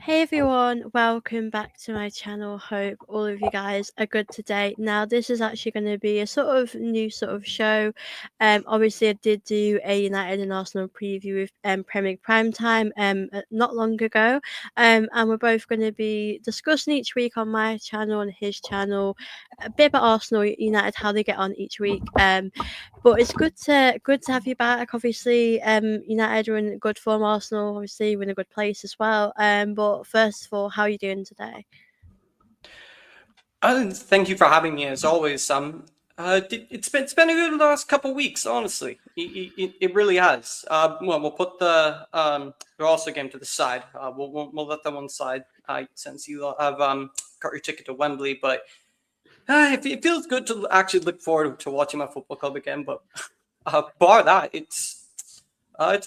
Hey everyone, welcome back to my channel. Hope all of you guys are good today. Now, this is actually going to be a sort of new sort of show. Obviously, I did do a United and Arsenal preview with Premier League Prime Time not long ago. And we're both going to be discussing each week on my channel and his channel a bit about Arsenal United, how they get on each week. But it's good to have you back. Obviously, United are in good form. Arsenal, obviously, we're in a good place as well. But first of all, how are you doing today? Thank you for having me as always, Sam. It's been a good last couple of weeks, honestly. It really has. Well, we'll put the also game to the side. We'll let that one side. Since you have got your ticket to Wembley, but it feels good to actually look forward to watching my football club again. But bar that, it's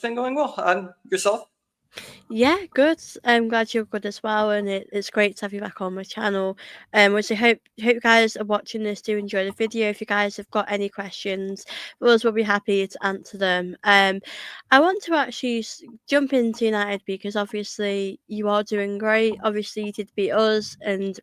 been going well. And yourself? Yeah, good. I'm glad you're good as well, and it's great to have you back on my channel. Which I hope you guys are watching this do enjoy the video. If you guys have got any questions, us will be happy to answer them. I want to actually jump into United because obviously you are doing great. Obviously you did beat us, and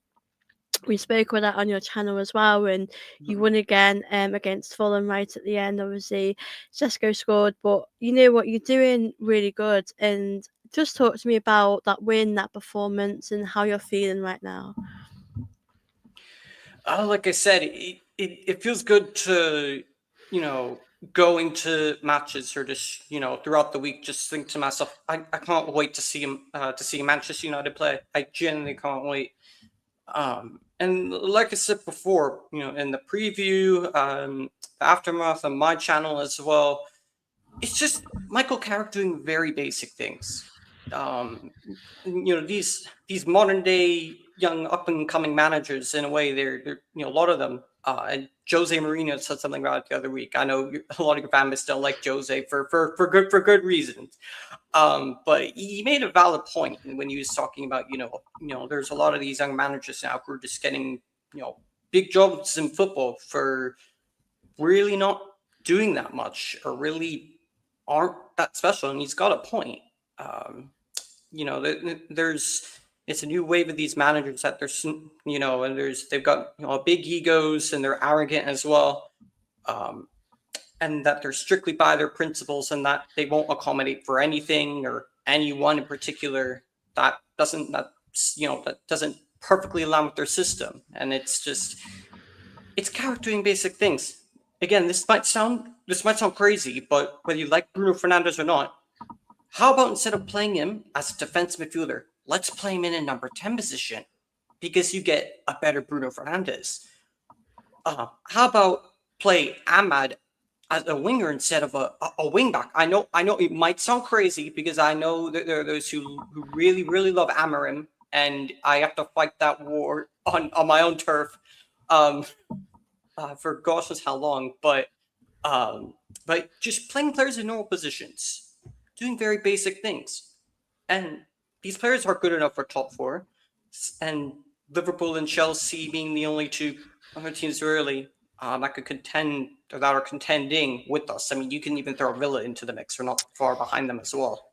we spoke about that on your channel as well, and you won again against Fulham right at the end. Obviously, Sesko scored, but you know what, you're doing really good. And just talk to me about that win, that performance, and how you're feeling right now. Like I said, it feels good to, go into matches or just, throughout the week, just think to myself, I can't wait to see him, to see Manchester United play. I genuinely can't wait. And like I said before, in the preview, the aftermath on my channel as well, it's just Michael Carrick doing very basic things. These modern day young up and coming managers, in a way, they're a lot of them. And Jose Mourinho said something about it the other week. I know a lot of your fans don't like Jose for good reasons. But he made a valid point when he was talking about there's a lot of these young managers now who are just getting big jobs in football for really not doing that much, or really aren't that special. And he's got a point. Um, there's it's a new wave of these managers that and they've got big egos, and they're arrogant as well. Um, and that they're strictly by their principles, and that they won't accommodate for anything or anyone in particular that doesn't perfectly align with their system. And it's Carrick doing basic things. Again, this might sound crazy, but whether you like Bruno Fernandes or not, how about instead of playing him as a defense midfielder, let's play him in a number 10 position, because you get a better Bruno Fernandes. How about play Ahmad as a winger instead of a wing back? I know it might sound crazy, because I know that there are those who really, really love Amarim, and I have to fight that war on my own turf um, for gosh knows how long. But just playing players in normal positions, doing very basic things. And these players are good enough for top four. And Liverpool and Chelsea being the only two other teams really that could contend, or that are contending with us. I mean, you can even throw Villa into the mix. We're not far behind them as well.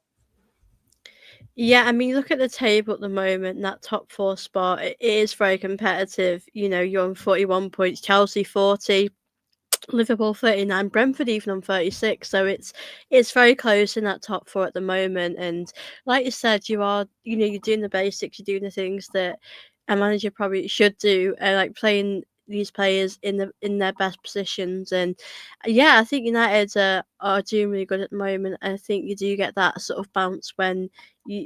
Yeah, I mean, look at the table at the moment. That top four spot, it is very competitive. You know, you're on 41 points, Chelsea 40, Liverpool 39, Brentford even on 36. So it's very close in that top four at the moment. And like you said, you're doing the basics, you're doing the things that a manager probably should do, like playing these players in their best positions. And yeah, I think United are doing really good at the moment. I think you do get that sort of bounce when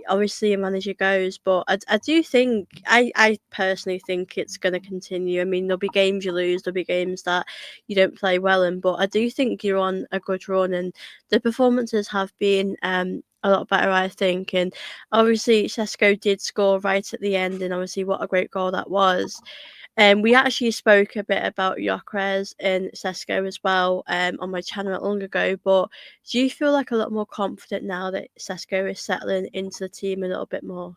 obviously a manager goes, but I do think I personally think it's going to continue. I mean, there'll be games you lose, there'll be games that you don't play well in, but I do think you're on a good run, and the performances have been a lot better, I think. And obviously Sesko did score right at the end, and obviously what a great goal that was. We actually spoke a bit about Gyökeres and Sesko as well on my channel not long ago. But do you feel like a lot more confident now that Sesko is settling into the team a little bit more?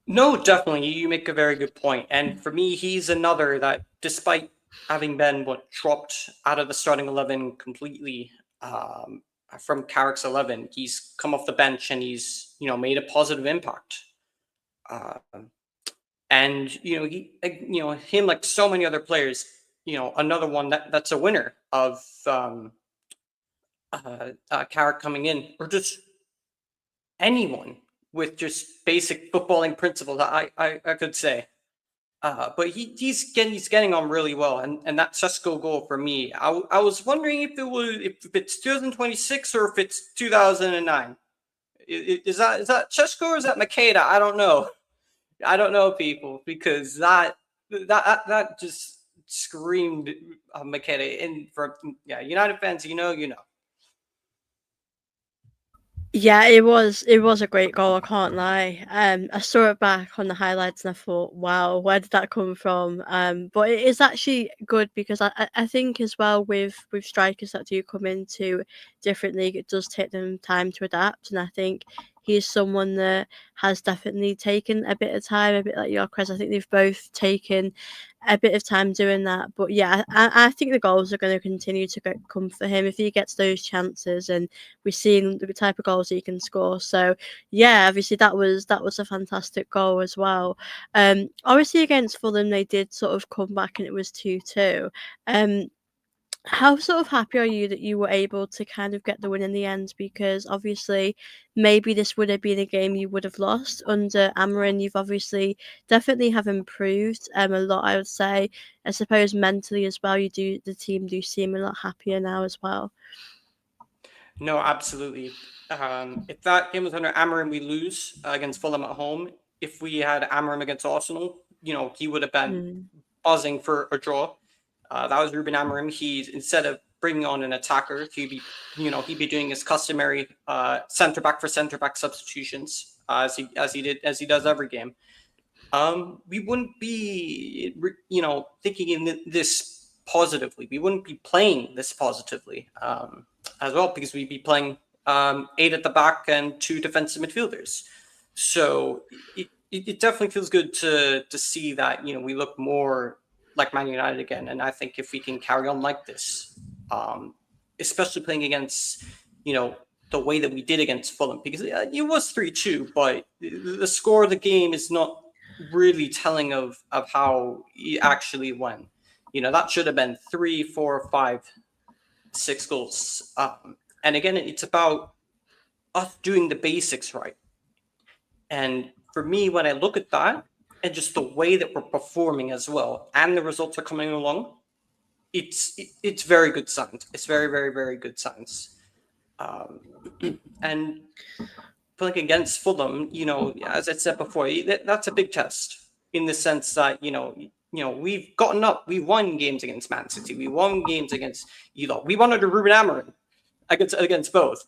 No, definitely. You make a very good point. And for me, he's another that, despite having been dropped out of the starting 11 completely, from Carrick's 11. He's come off the bench and he's made a positive impact. And him, like so many other players, another one that's a winner of Carrick coming in, or just anyone with just basic footballing principles, I could say. But he's getting on really well, and that Sesko goal for me, I was wondering if it's 2026 or if it's 2009. Is that Sesko or is that Makeda? I don't know, people, because that just screamed Makeda. And for United fans, you know. Yeah, it was a great goal, I can't lie. I saw it back on the highlights and I thought, wow, where did that come from? But it is actually good because I think as well with strikers that do come into different league, it does take them time to adapt, and I think he's someone that has definitely taken a bit of time, a bit like Yorkres. I think they've both taken a bit of time doing that. But yeah, I think the goals are going to continue to come for him if he gets those chances, and we've seen the type of goals he can score. So yeah, obviously that was a fantastic goal as well. Obviously against Fulham they did sort of come back and it was 2-2. How sort of happy are you that you were able to kind of get the win in the end? Because obviously, maybe this would have been a game you would have lost under Amarin. You've obviously definitely have improved a lot, I would say. I suppose mentally as well, the team do seem a lot happier now as well. No, absolutely. If that game was under Amarim, we lose against Fulham at home. If we had Amarim against Arsenal, he would have been Mm. buzzing for a draw. That was Ruben Amarim. He's, instead of bringing on an attacker, he'd be doing his customary centre back for centre back substitutions, as he does every game. We wouldn't be thinking in this positively. We wouldn't be playing this positively as well, because we'd be playing 8 at the back and 2 defensive midfielders. So it definitely feels good to see that we look more like Man United again. And I think if we can carry on like this, especially playing against the way that we did against Fulham, because it was 3-2, but the score of the game is not really telling of how it actually went. That should have been 3, 4, 5, 6 goals. And again, it's about us doing the basics right. And for me, when I look at that and just the way that we're performing as well, and the results are coming along, it's very good signs. It's very, very, very good signs. And playing against Fulham, as I said before, that's a big test, in the sense that we've gotten up, we won games against Man City, we won games against we won under Ruben Amorim against both.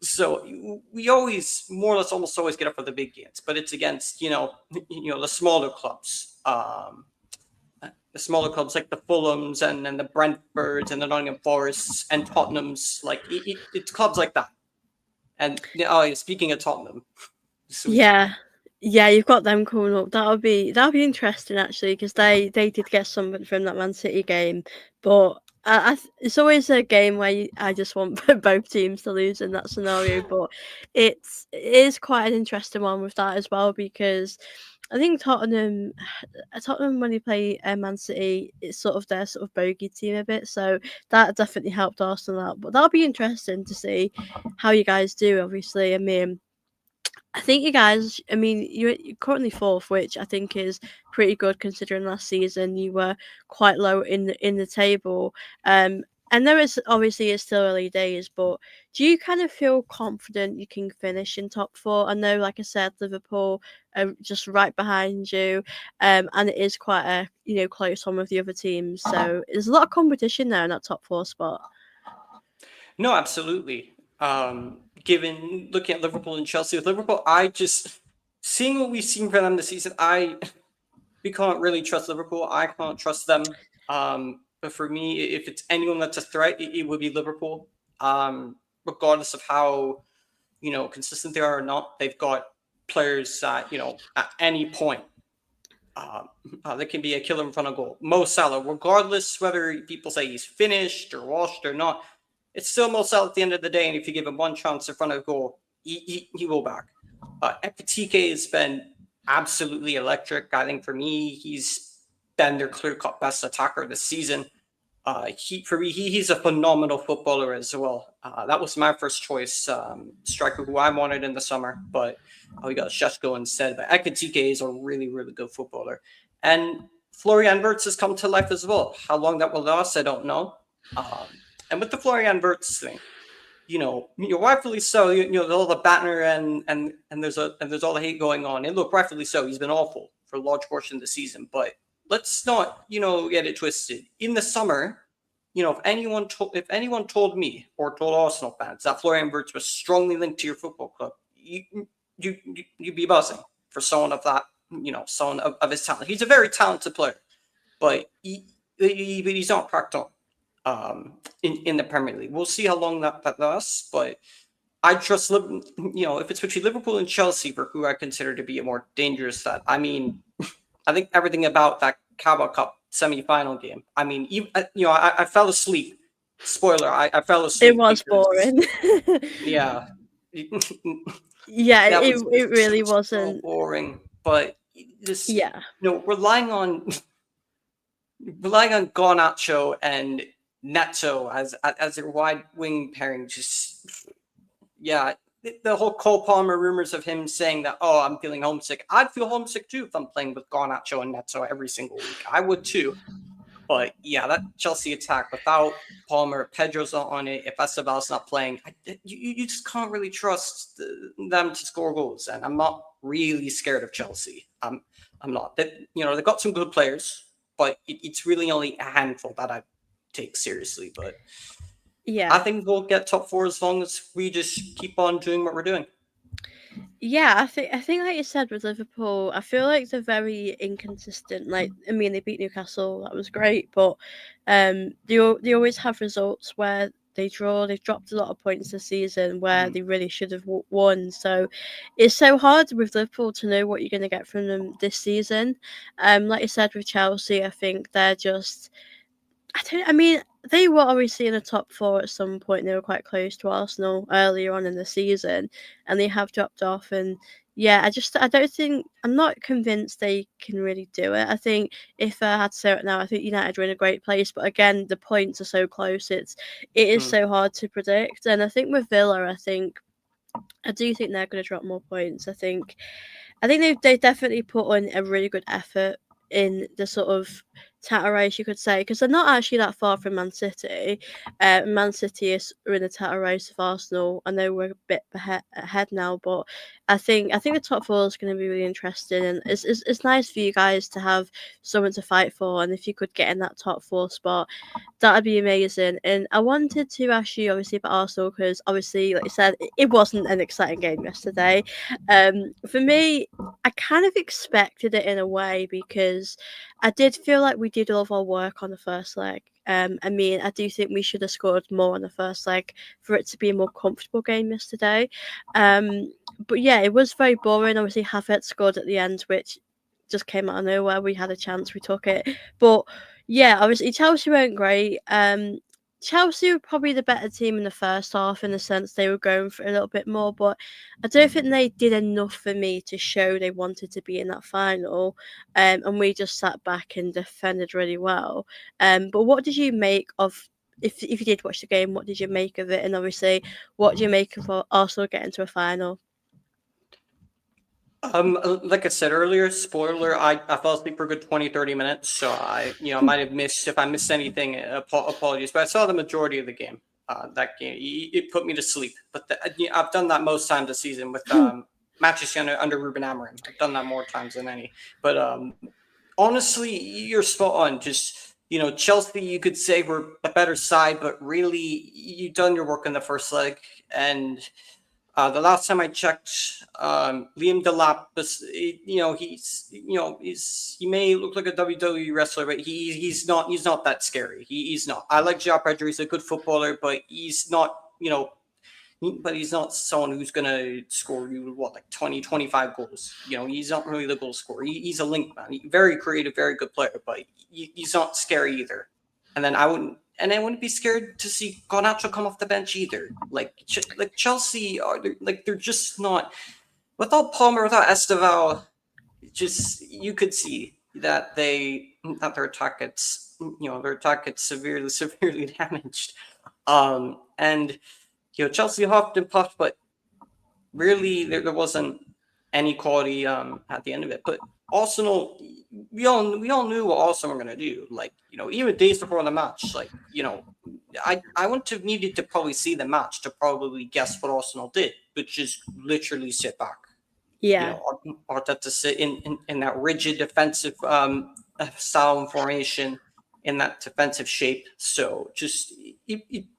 So we always, more or less, almost always get up for the big games, but it's against the smaller clubs, like the Fulhams and the Brentfords and the Nottingham Forests and Tottenhams. Like it's clubs like that. And speaking of Tottenham, sweet. Yeah, you've got them coming up. That'll be interesting actually, because they did get something from that Man City game, but it's always a game where I just want both teams to lose in that scenario. But it is quite an interesting one with that as well, because I think Tottenham when they play Man City, it's sort of their sort of bogey team a bit, so that definitely helped Arsenal out. But that'll be interesting to see how you guys do. Obviously, I think you guys, you're currently 4th, which I think is pretty good considering last season you were quite low in the table. And there is, obviously, it's still early days, but do you kind of feel confident you can finish in top 4? I know, like I said, Liverpool are just right behind you, and it is quite a close one with the other teams. So there's a lot of competition there in that top 4 spot. No, absolutely. Given looking at Liverpool and Chelsea, with Liverpool, seeing what we've seen from them this season, we can't really trust Liverpool. I can't trust them. But for me, if it's anyone that's a threat, it would be Liverpool. Regardless of how consistent they are or not, they've got players that at any point there can be a killer in front of goal. Mo Salah, regardless whether people say he's finished or washed or not, It's still Mo Salah at the end of the day, and if you give him one chance in front of goal, he will back. Ekitike has been absolutely electric. I think for me, he's been their clear-cut best attacker this season. He's a phenomenal footballer as well. That was my first choice striker who I wanted in the summer, but we got Sesko instead. But Ekitike is a really, really good footballer. And Florian Wirtz has come to life as well. How long that will last, I don't know. And with the Florian Wirtz thing, rightfully so. There's all the banter and there's all the hate going on. And look, rightfully so. He's been awful for a large portion of the season, but let's not, get it twisted. In the summer, if anyone told me or told Arsenal fans that Florian Wirtz was strongly linked to your football club, you'd be buzzing for someone of that, someone of his talent. He's a very talented player, but he's not cracked on in the Premier League. We'll see how long that lasts, but I trust, if it's between Liverpool and Chelsea for who I consider to be a more dangerous threat. I mean, I think everything about that Carabao Cup semi-final game. I mean, I fell asleep. Spoiler, I fell asleep. It was boring. Yeah. Yeah, it really wasn't. So boring. But this, yeah, relying on Garnacho and Neto as their wide wing pairing, just the whole Cole Palmer rumors of him saying that, oh, I'm feeling homesick. I'd feel homesick too if I'm playing with Garnacho and Neto every single week. I would too. But yeah, that Chelsea attack without Palmer, Pedro's not on it. If Estebal's not playing, you just can't really trust them to score goals. And I'm not really scared of Chelsea. I'm not. They've got some good players, but it's really only a handful that I take seriously. But yeah, I think we'll get top 4 as long as we just keep on doing what we're doing. Yeah, I think like you said with Liverpool, I feel like they're very inconsistent. Like, I mean, they beat Newcastle, that was great, but they always have results where they draw. They've dropped a lot of points this season where they really should have won. So it's so hard with Liverpool to know what you're going to get from them this season. Like you said with Chelsea, I think they're just. They were obviously in the top 4 at some point. They were quite close to Arsenal earlier on in the season, and they have dropped off. And yeah, I'm not convinced they can really do it. I think if I had to say it now, I think United are in a great place, but again, the points are so close. It is so hard to predict. And I think with Villa, I do think they're going to drop more points. I think they definitely put on a really good effort in the sort of title race, you could say, because they're not actually that far from Man City. Man City are in the title race of Arsenal. I know we're a bit ahead now, but I think the top 4 is going to be really interesting, and it's nice for you guys to have someone to fight for, and if you could get in that top 4 spot, that'd be amazing. And I wanted to ask you, obviously, about Arsenal, because obviously, like I said, it wasn't an exciting game yesterday. For me, I kind of expected it in a way, because I did feel like we did all of our work on the first leg. I do think we should have scored more on the first leg for it to be a more comfortable game yesterday. But yeah, it was very boring. Obviously, Havertz scored at the end, which just came out of nowhere. We had a chance, we took it. But yeah, obviously Chelsea weren't great. Chelsea were probably the better team in the first half, in the sense they were going for a little bit more, but I don't think they did enough for me to show they wanted to be in that final. And we just sat back and defended really well. But what did you make of, if you did watch the game, what did you make of it? And obviously, what do you make of Arsenal getting to a final? Like I said earlier, spoiler, I fell asleep for a good 20-30 minutes, so I might have missed, if I missed anything, apologies, but I saw the majority of the game. That game, it put me to sleep, but I've done that most times this season with matches under Ruben Amorim. I've done that more times than any, but honestly, you're spot on. Just, Chelsea, you could say we're a better side, but really, you've done your work in the first leg, and the last time I checked, Liam Delap, he may look like a WWE wrestler, but he's not that scary. He's not. I like João Pedro. He's a good footballer, but he's not, but he's not someone who's going to score you, like 20, 25 goals. He's not really the goal scorer. He's a link man. Very creative, very good player, but he's not scary either. and then I wouldn't be scared to see Garnacho come off the bench either. Like Chelsea they're just not, without Palmer, without Esteval. Just you could see that their attack gets severely damaged. And Chelsea huffed and puffed, but really there wasn't any quality at the end of it. But Arsenal, we all knew what Arsenal were gonna do. Like, even days before the match, like, I wouldn't have needed to probably see the match to probably guess what Arsenal did, which is literally sit back. Yeah. Arteta sit in that rigid defensive style and formation, in that defensive shape. So just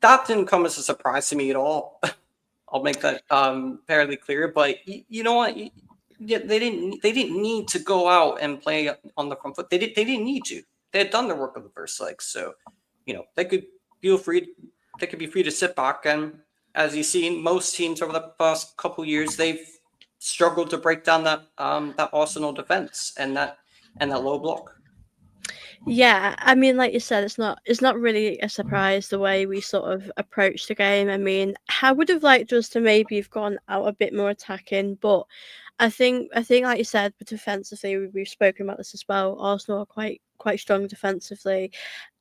that didn't come as a surprise to me at all. I'll make that fairly clear. But you know what? They didn't need to go out and play on the front foot. They didn't need to. They had done the work of the first leg, so they could feel free. They could be free to sit back. And as you've seen, most teams over the past couple years, they've struggled to break down that Arsenal defense and that low block. Yeah, I mean, like you said, it's not really a surprise the way we sort of approached the game. I mean, I would have liked us to maybe have gone out a bit more attacking, but I think like you said, but defensively, we've spoken about this as well. Arsenal are quite strong defensively,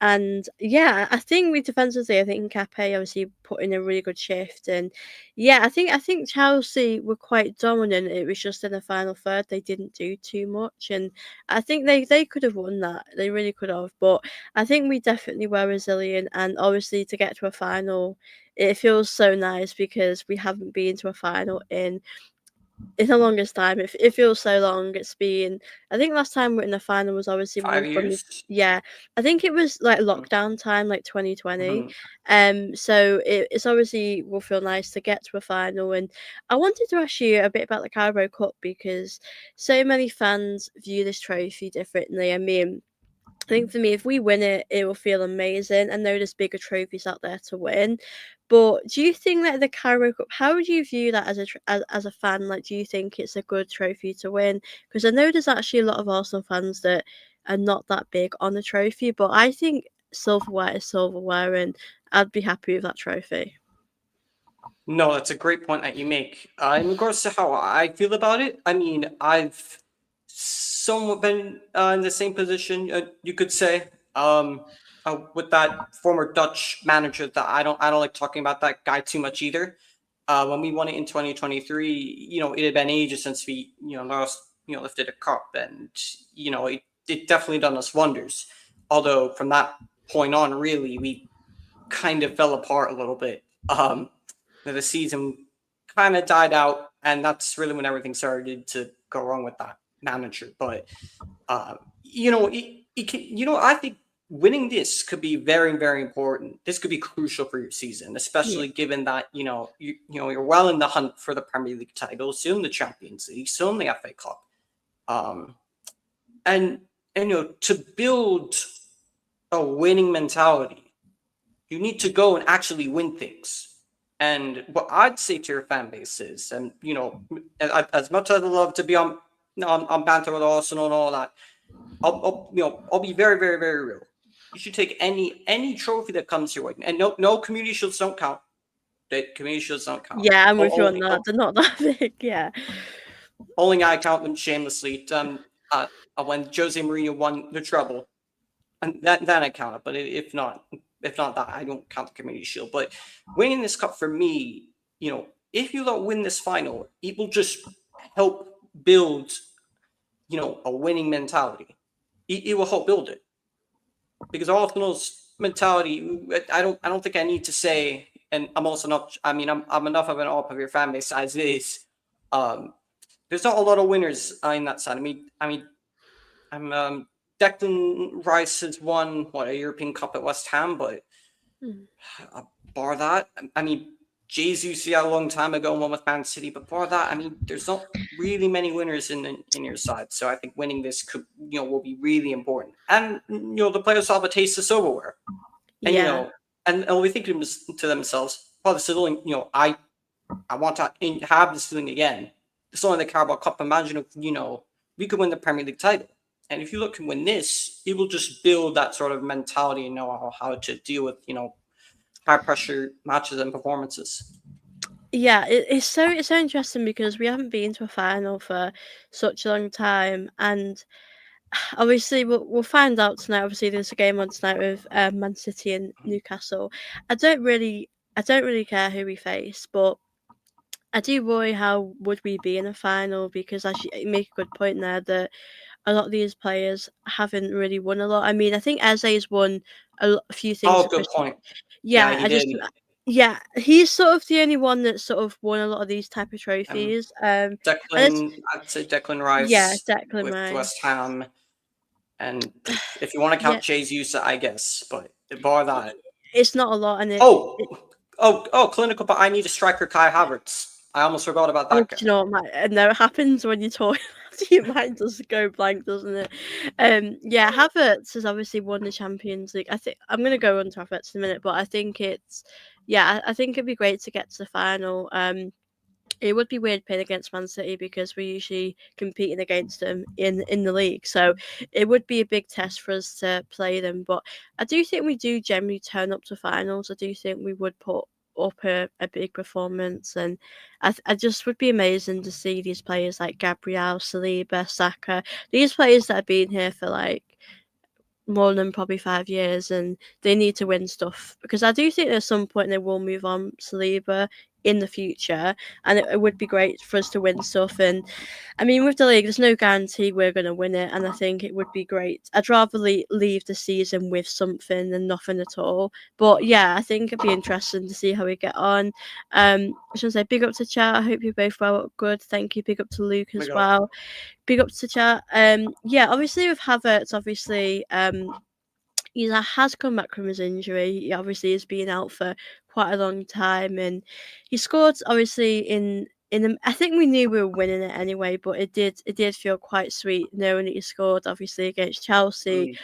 and yeah, I think defensively, I think Nkapé obviously put in a really good shift, and yeah, I think Chelsea were quite dominant. It was just in the final third they didn't do too much, and I think they could have won that. They really could have, but I think we definitely were resilient, and obviously to get to a final, it feels so nice because we haven't been to a final in the longest time. It feels so long. It's been, I think last time we were in the final was obviously when 5 years. yeah, I think it was like lockdown time, like 2020. Mm-hmm. So it's obviously will feel nice to get to a final. And I wanted to ask you a bit about the Carabao Cup because so many fans view this trophy differently. I mean, I think for me, if we win it, it will feel amazing. I know there's bigger trophies out there to win, but do you think that the Carabao Cup? How would you view that as a fan? Like, do you think it's a good trophy to win? Because I know there's actually a lot of Arsenal fans that are not that big on the trophy, but I think silverware is silverware, and I'd be happy with that trophy. No, that's a great point that you make. In regards to how I feel about it, I mean, I've somewhat been in the same position, you could say, with that former Dutch manager. That I don't like talking about that guy too much either. When we won it in 2023, it had been ages since we, lifted a cup, and it definitely done us wonders. Although from that point on, really, we kind of fell apart a little bit. The season kind of died out, and that's really when everything started to go wrong with that manager. But I think winning this could be very, very important. This could be crucial for your season, Yeah, especially given that you're well in the hunt for the Premier League title, soon the Champions League, soon the FA Cup, um, and to build a winning mentality, you need to go and actually win things. And what I'd say to your fan base is, and as much as I love to be on banter with Arsenal and all that, I'll be very, very, very real. You should take any trophy that comes your way, and no community shields don't count. The community shields don't count. yeah, I'm with you on Only, that. They're not that big. Yeah, only I count them shamelessly. When Jose Mourinho won the treble, and then I count it. But if not that, I don't count the community shield. But winning this cup for me, if you don't win this final, it will just help build, a winning mentality. It will help build it, because Arsenal's mentality, I don't think I need to say, and I'm also not. I mean, I'm enough of an op of your fan base as it is. There's not a lot of winners in that side. I'm Declan Rice has won a European Cup at West Ham, but Mm. bar that, I mean, Jesus, yeah, a long time ago, won with Man City, but bar that, I mean, there's not really many winners in your side. So I think winning this could, will be really important. And the players will have a taste of silverware, and Yeah, and they'll be thinking to themselves, "Well, this is only, I want to have this feeling again. It's only the Carabao Cup. Imagine if we could win the Premier League title." And if you look and win this, it will just build that sort of mentality and know how to deal with, high pressure matches and performances. Yeah, it's so interesting because we haven't been to a final for such a long time, and obviously we'll find out tonight. Obviously, there's a game on tonight with Man City and Newcastle. I don't really care who we face, but I do worry how would we be in a final because as you make a good point there that a lot of these players haven't really won a lot. I mean, I think Eze's won a few things Oh, for good Crystal. point. Yeah, Yeah, he did. yeah, he's sort of the only one that's sort of won a lot of these type of Um, trophies. And it's I'd say Declan yeah, Rice Declan with West Rice. Ham, and if you want to Yeah, count Jesus, I guess, but bar that. it's not a lot, and it Oh, clinical, but I need a striker, Kai Havertz. I almost forgot about oh, that do guy. you know what? And it happens when you talk. Your mind does go blank, doesn't it? Yeah, Havertz has obviously won the Champions League. I think I'm gonna go on to Havertz in a minute, but I think yeah, I think it'd be great to get to the final. It would be weird playing against Man City because we're usually competing against them in the league. So it would be a big test for us to play them. But I do think we do generally turn up to finals. I do think we would put up a big performance, and I just would be amazing to see these players like Gabriel, Saliba, Saka, these players that have been here for like more than probably 5 years, and they need to win stuff because I do think at some point they will move on Saliba in the future, and it would be great for us to win stuff. And I mean, with the league, there's no guarantee we're going to win it, and I think it would be great. I'd rather leave the season with something than nothing at all. But yeah, I think it'd be interesting to see how we get on. I should say big up to chat. I hope you're both well, good. Thank you. Big up to Luke We as got well. Big up to chat. Yeah, obviously with Havertz, obviously, he has come back from his injury. He obviously has been out for quite a long time, and he scored obviously in the. I think we knew we were winning it anyway, but it did feel quite sweet knowing that he scored obviously against Chelsea. mm,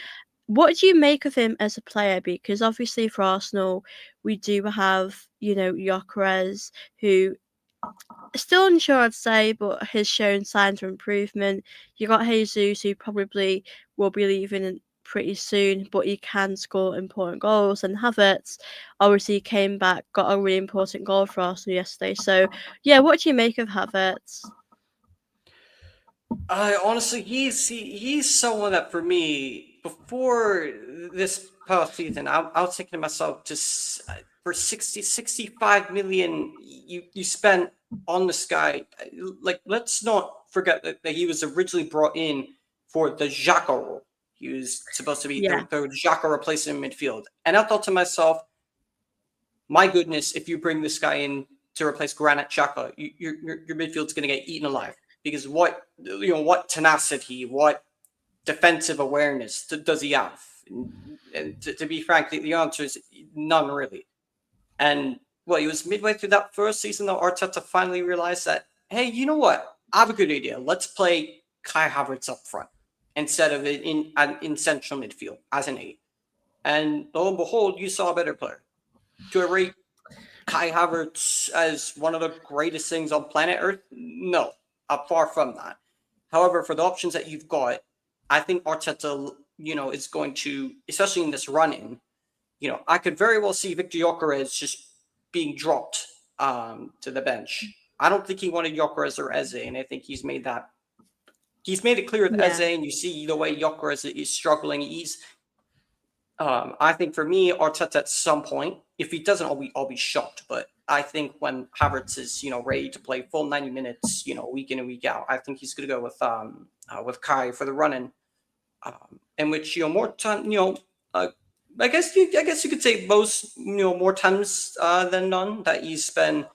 What do you make of him as a player? Because obviously for Arsenal, we do have Gyökeres, who still unsure, I'd say, but has shown signs of improvement. You got Jesus, who probably will be leaving pretty soon, but he can score important goals. And Havertz obviously came back, got a really important goal for Arsenal yesterday. So, yeah, what do you make of Havertz? I honestly, he's someone that for me before this past season, I was thinking to myself, just for 65 million you spent on this guy, like let's not forget that he was originally brought in for the Xhaka role. He was supposed to be Yeah, the Xhaka replacement in midfield, and I thought to myself, my goodness, if you bring this guy in to replace Granit Xhaka, your midfield's going to get eaten alive because what tenacity, what defensive awareness does he have? And to be frank, the answer is none really. And well, it was midway through that first season that Arteta finally realized that, hey, you know what? I have a good idea. Let's play Kai Havertz up front instead of in central midfield as an eight. And lo and behold, you saw a better player. To rate Kai Havertz as one of the greatest things on planet Earth? No, far from that. However, for the options that you've got, I think Arteta, is going to, especially in this run-in, I could very well see Victor Gyökeres just being dropped to the bench. I don't think he wanted Gyökeres or Eze, and I think he's made it clear with Eze, yeah, and you see the way Gyökeres is struggling. I think for me, Arteta at some point, if he doesn't, I'll be shocked. But I think when Havertz is, ready to play full 90 minutes, week in and week out, I think he's going to go with Kai for the run-in, in which more time, I guess you could say most, more times than none that he's been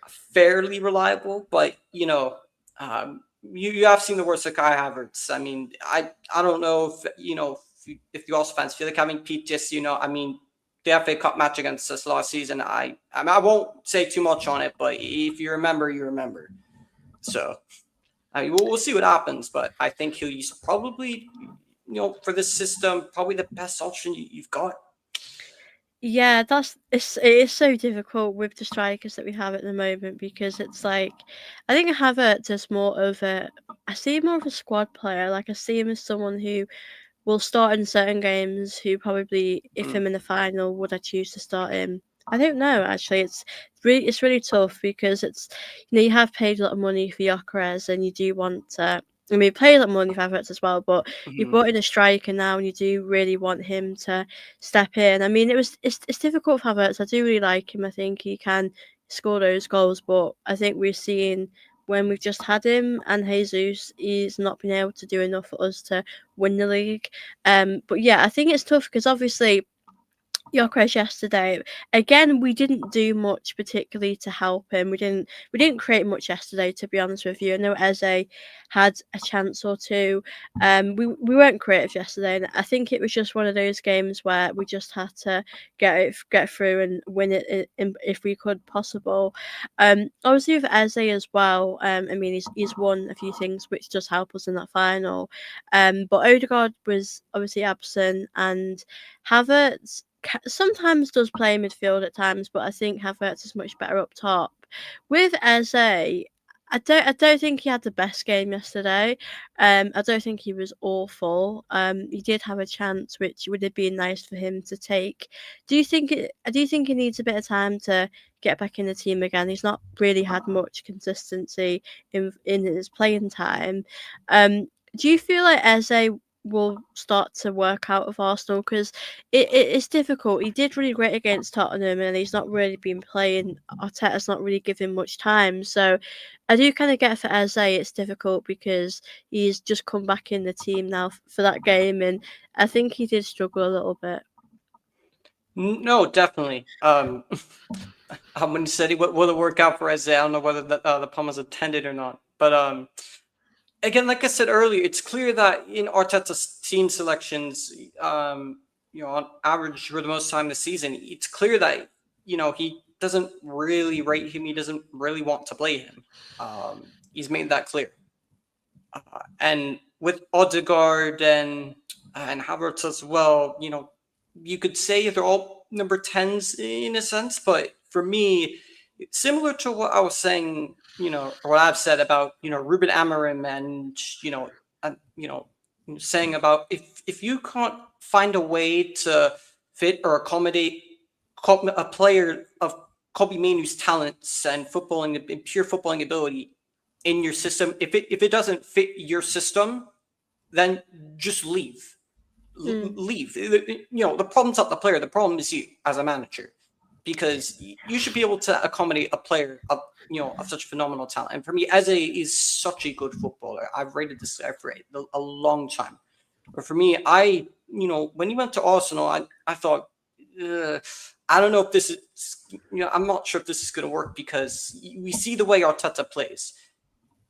fairly reliable. But you have seen the worst of Kai Havertz. I mean, I don't know if you also fans feel like having Pete just I mean, the FA Cup match against us last season. I won't say too much on it, but if you remember, you remember. So I mean, we'll see what happens, but I think he's probably for this system probably the best option you've got. Yeah, it is so difficult with the strikers that we have at the moment because it's like I think Havertz is more of a I see him more of a squad player. Like I see him as someone who will start in certain games, who probably, if Mm. I'm in the final, would I choose to start him? I don't know. Actually, it's really tough because you have paid a lot of money for Gyökeres and you do want to. I mean, you pay a lot of money for Havertz as well, but you Mhm. brought in a striker now, and you do really want him to step in. I mean, it's difficult for Havertz. I do really like him. I think he can score those goals, but I think we're seeing when we've just had him and Jesus, he's not been able to do enough for us to win the league. But yeah, I think it's tough because obviously your crash yesterday. Again, we didn't do much particularly to help him. We didn't create much yesterday, to be honest with you. I know Eze had a chance or two. We weren't creative yesterday, and I think it was just one of those games where we just had to get through and win it if we could possible. Obviously with Eze as well. I mean he's won a few things which does help us in that final. But Odegaard was obviously absent and Havertz sometimes does play midfield at times, but I think Havertz is much better up top. With Eze, I don't think he had the best game yesterday. I don't think he was awful. He did have a chance, which would have been nice for him to take. Do you think he needs a bit of time to get back in the team again? He's not really had much consistency in his playing time. Um, do you feel like Eze will start to work out of Arsenal because it's difficult. He did really great against Tottenham, and he's not really been playing. Arteta's not really giving much time, so I do kind of get for Eze. It's difficult because he's just come back in the team now for that game, and I think he did struggle a little bit. No, definitely. When you said will it work out for Eze, I don't know whether the pun was intended or not. But again, like I said earlier, it's clear that in Arteta's team selections, on average for the most time this season, it's clear that he doesn't really rate him. He doesn't really want to play him. He's made that clear. And with Odegaard and Havertz as well, you could say they're all number 10s in a sense, but for me, similar to what I was saying, or what I've said about Ruben Amorim and saying about if you can't find a way to fit or accommodate a player of Kobe Mainoo's talents and footballing and pure footballing ability in your system, if it doesn't fit your system, then just leave. Mm, Leave. The problem's not the player. The problem is you as a manager, because you should be able to accommodate a player of such phenomenal talent. And for me, Eze is such a good footballer. I've rated this guy for a long time. But for me, when he went to Arsenal, I thought, I don't know if this is, I'm not sure if this is going to work because we see the way Arteta plays.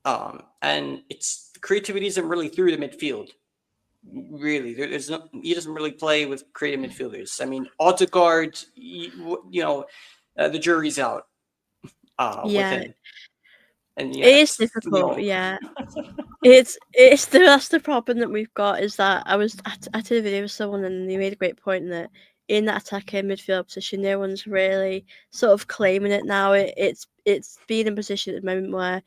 And it's creativity isn't really through the midfield. Really, there's no. He doesn't really play with creative midfielders. I mean, Odegaard, the jury's out with yeah, him, and it yeah, is it's difficult. Yeah, that's the problem that we've got is that I did a video with someone and they made a great point that in that attacking midfield position, no one's really sort of claiming it now. It's been in a position at the moment where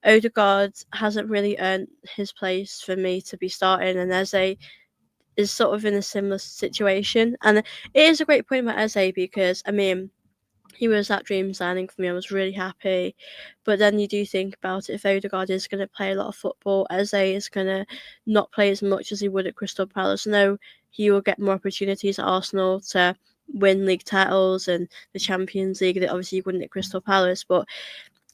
Odegaard hasn't really earned his place for me to be starting, and Eze is sort of in a similar situation. And it is a great point about Eze because I mean he was that dream signing for me. I was really happy. But then you do think about it, if Odegaard is going to play a lot of football, Eze is going to not play as much as he would at Crystal Palace. No, he will get more opportunities at Arsenal to win league titles and the Champions League that obviously he wouldn't at Crystal Palace. But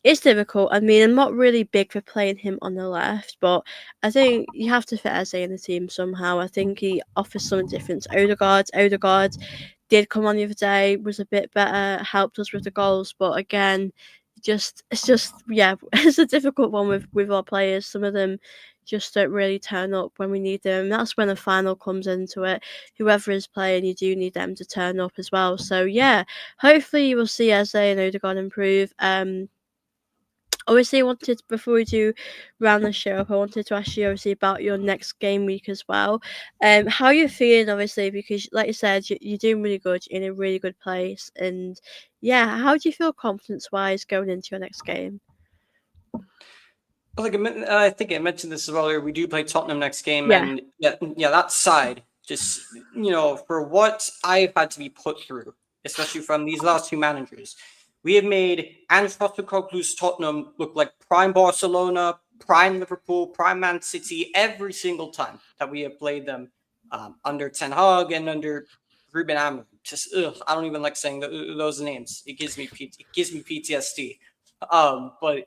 it's difficult. I mean, I'm not really big for playing him on the left, but I think you have to fit Eze in the team somehow. I think he offers something different to Odegaard. Odegaard did come on the other day, was a bit better, helped us with the goals, but again, it's just yeah, it's a difficult one with our players. Some of them just don't really turn up when we need them. That's when the final comes into it. Whoever is playing, you do need them to turn up as well. So yeah, hopefully you will see Eze and Odegaard improve. Obviously, I wanted, before we do round the show up, I wanted to ask you obviously about your next game week as well. How are you feeling, obviously, because like you said, you're doing really good, you're in a really good place, and yeah, how do you feel confidence wise going into your next game? Like I think I mentioned this earlier. We do play Tottenham next game, Yeah, and yeah, that side just for what I've had to be put through, especially from these last two managers, we have made Ange Postecoglou's Tottenham look like prime Barcelona, prime Liverpool, prime Man City every single time that we have played them under Ten Hag and under Ruben Amorim. Just I don't even like saying those names. It gives me PTSD. But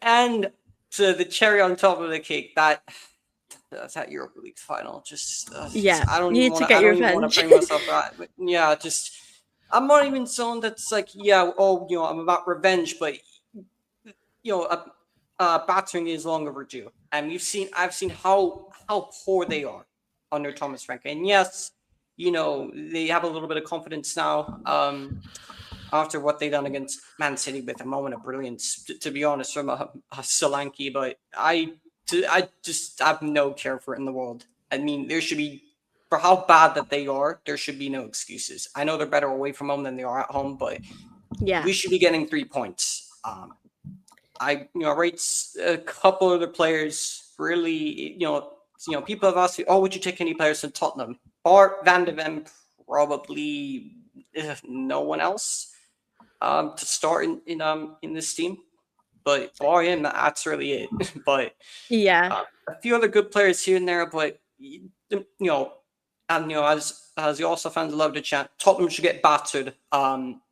and to the cherry on top of the cake, that's that Europa League final. yeah, I don't you even need to want to. get I your don't even want to revenge. bring myself out. But yeah, I'm not even someone that's like, yeah, oh, I'm about revenge, but you know, battering is long overdue, and I've seen how poor they are under Thomas Frank, and yes, they have a little bit of confidence now. After what they done against Man City with a moment of brilliance, to be honest, from a Solanke. But I just have no care for it in the world. I mean, there should be, for how bad that they are, there should be no excuses. I know they're better away from home than they are at home, but Yeah, we should be getting 3 points. I rates a couple of the players really. People have asked me, oh, would you take any players from Tottenham? Bart Van de Ven, probably no one else to start in this team. But bar him, that's really it. But yeah, a few other good players here and there. But as the Arsenal fans love to chant, Tottenham should get battered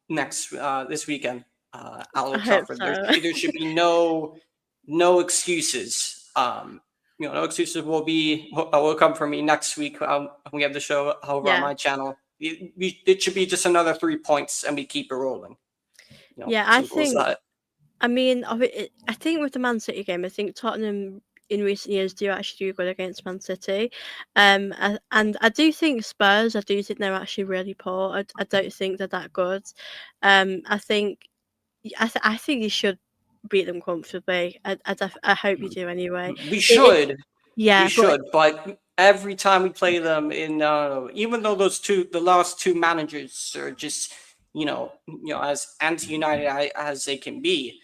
next this weekend at I Old hope Trafford. so. There should be no excuses. No excuses will come from me next week. We have the show over on Yeah. my channel. It should be just another 3 points, and we keep it rolling. Yeah, Simple as that. I mean, I think with the Man City game, I think Tottenham in recent years do actually do good against Man City, and I do think Spurs. I do think they're actually really poor. I don't think they're that good. I think I think you should beat them comfortably. I hope you do anyway. We It should, we yeah, but should, but every time we play them even though the last two managers are just as anti-United as they can be,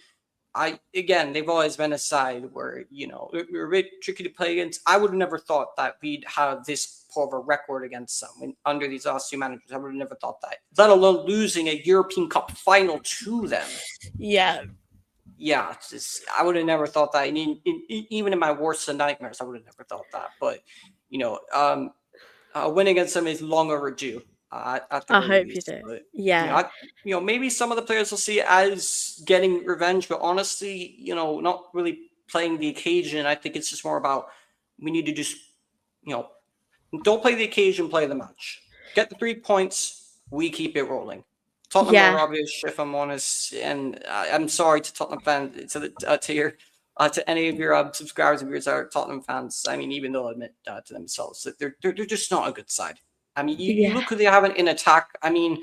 again, they've always been a side where we're a bit tricky to play against. I would have never thought that we'd have this poor of a record against them under these last two managers. I would have never thought that, let alone losing a European Cup final to them. yeah, Yeah, I would have never thought that. Even in my worst of nightmares, I would have never thought that. But a win against them is long overdue at the I very hope you least. do. But Yeah, maybe some of the players will see it as getting revenge, but honestly, not really playing the occasion. I think it's just more about we need to just you know don't play the occasion, play the match. Get the 3 points, we keep it rolling. Tottenham are yeah, rubbish, if I'm honest, and I'm sorry to Tottenham fans, to any of your subscribers of yours that are Tottenham fans. I mean, even they'll admit to themselves that they're just not a good side. I mean, you yeah, look who they have in attack. I mean,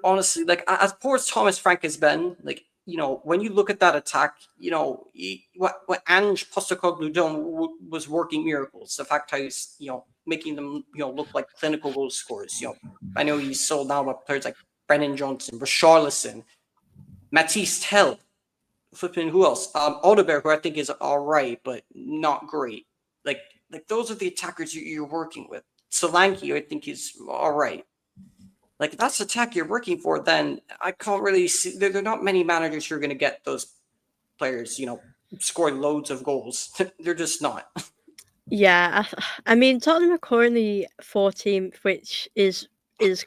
honestly, like as poor as Thomas Frank has been, like when you look at that attack, what Ange Postecoglou done was working miracles. The fact how he's making them look like clinical goal scorers. I know he's sold now by players like Brennan Johnson, Richarlison, Matisse Tell, flipping who else? Odegaard, who I think is all right, but not great. Like those are the attackers you're working with. Solanke, I think, is all right. Like if that's the tech you're working for, then I can't really see. There are not many managers who are going to get those players, score loads of goals. They're just not. yeah. I mean, Tottenham are currently 14th, which is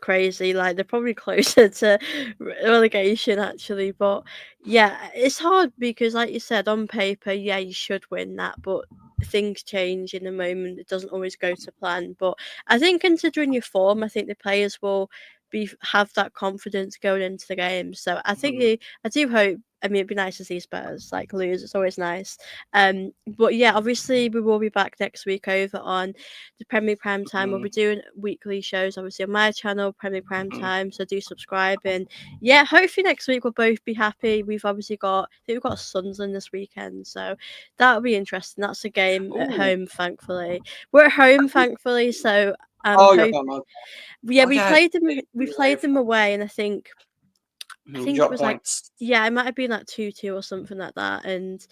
crazy. Like they're probably closer to relegation actually, but yeah, it's hard because, like you said, on paper, yeah, you should win that, but things change in a moment. It doesn't always go to plan. But I think considering your form, I think the players will have that confidence going into the game. So I think Mhm. I do hope. I mean, it'd be nice to see Spurs like lose. It's always nice. But yeah, obviously we will be back next week over on the Premier Prime Time. We'll Mhm. be doing weekly shows, obviously on my channel, Premier Prime Mhm. Time. So do subscribe, and yeah, hopefully next week we'll both be happy. We've obviously got, I think we've got Sunderland this weekend, so that'll be interesting. That's a game at Ooh. home, thankfully. We're at home, thankfully, so I'm Oh, you're hope. home. Okay. Yeah, Oh yeah, We you're away played them from. away, and I You think it got was like, points. yeah, it might have been like 2-2 or something like that. And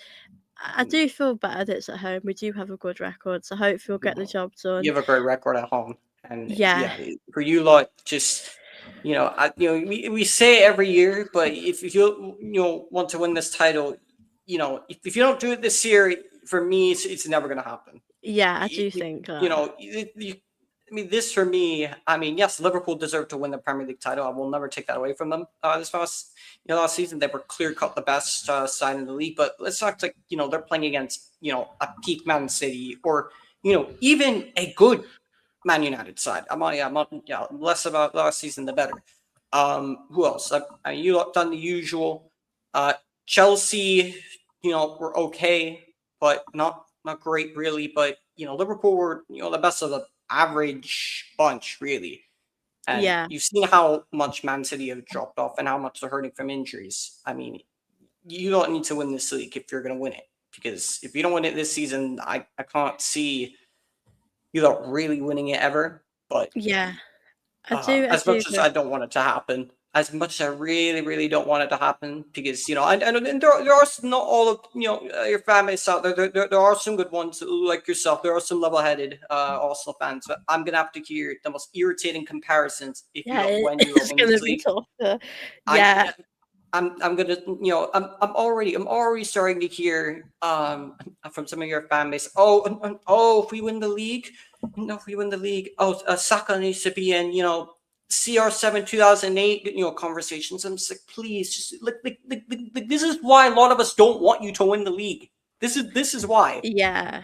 I Mm, do feel better that it's at home. We do have a good record, so hopefully we'll get the no. job You done. have a great record at home, and Yeah, yeah, for you lot, just we say it every year, but if you want to win this title, if you don't do it this year, for me, it's never gonna happen. yeah, I You, do you, think you that. know, I mean, this for me. I mean, yes, Liverpool deserve to win the Premier League title. I will never take that away from them. Last season they were clear cut the best side in the league. But let's not like they're playing against a peak Man City or even a good Man United side. Less about last season the better. Who else? You done the usual. Uh, Chelsea, were okay, but not great really. But Liverpool were the best of the average bunch really. And Yeah, you've seen how much Man City have dropped off and how much they're hurting from injuries. I mean, you don't need to win this league if you're going to win it. Because if you don't win it this season, I can't see you not really winning it ever. But yeah, I as do much as agree. I don't want it to happen, as much as I really, really don't want it to happen, because I know and there are not all of your fan base out there. There are some good ones like yourself. There are some level-headed Arsenal fans, but I'm gonna have to hear the most irritating comparisons if you Yeah, don't when you don't it's win this gonna be league. tough. I Yeah, I'm gonna I'm already starting to hear from some of your fan base. Oh, if we win the league, if we win the league, Saka needs to be in CR7 2008 conversations. I'm just like, please, just like, this is why a lot of us don't want you to win the league. This is why. yeah.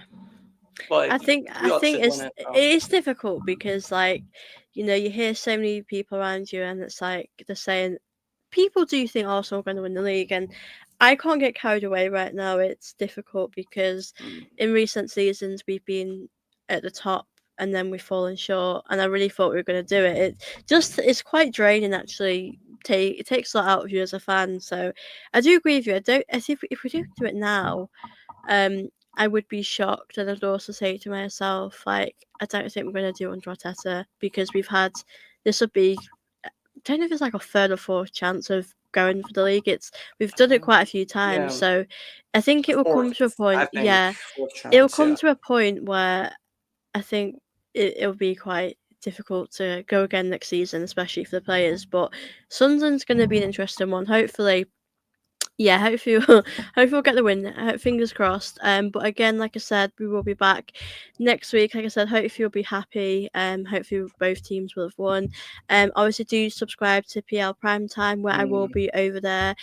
But I you lot think should win it. it So. is difficult because like, you hear so many people around you, and it's like they're saying people do think Arsenal are going to win the league, and I can't get carried away right now. It's difficult because Mm, in recent seasons we've been at the top and then we've fallen short, and I really thought we were going to do it. It's quite draining actually. It takes a lot out of you as a fan. So I do agree with you. I don't. I think if we don't do it now, um, I would be shocked, and I'd also say to myself, like, I don't think we're going to do it under Arteta because we've had this would be, I don't know if it's like a third or fourth chance of going for the league. We've done it quite a few times, yeah, so I think it will come fourth, to a I point. think Yeah, fourth it will chance. come Yeah. to a point where I think it'll be quite difficult to go again next season, especially for the players. But Sunderland's going to be an interesting one. Hopefully, yeah, hopefully, hopefully we'll get the win. Fingers crossed. But again, like I said, we will be back next week. Like I said, hopefully you'll be happy. Hopefully both teams will have won. Obviously do subscribe to PL Prime Time where I will Mm, be over there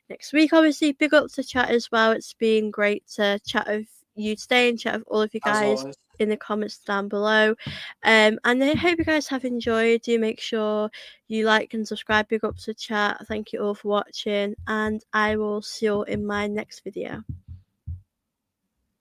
next week. Obviously, big up to chat as well. It's been great to chat with you today and chat with all of you as guys always. in the comments down below. And I hope you guys have enjoyed. Do make sure you like and subscribe. Big up to chat. Thank you all for watching, and I will see you all in my next video.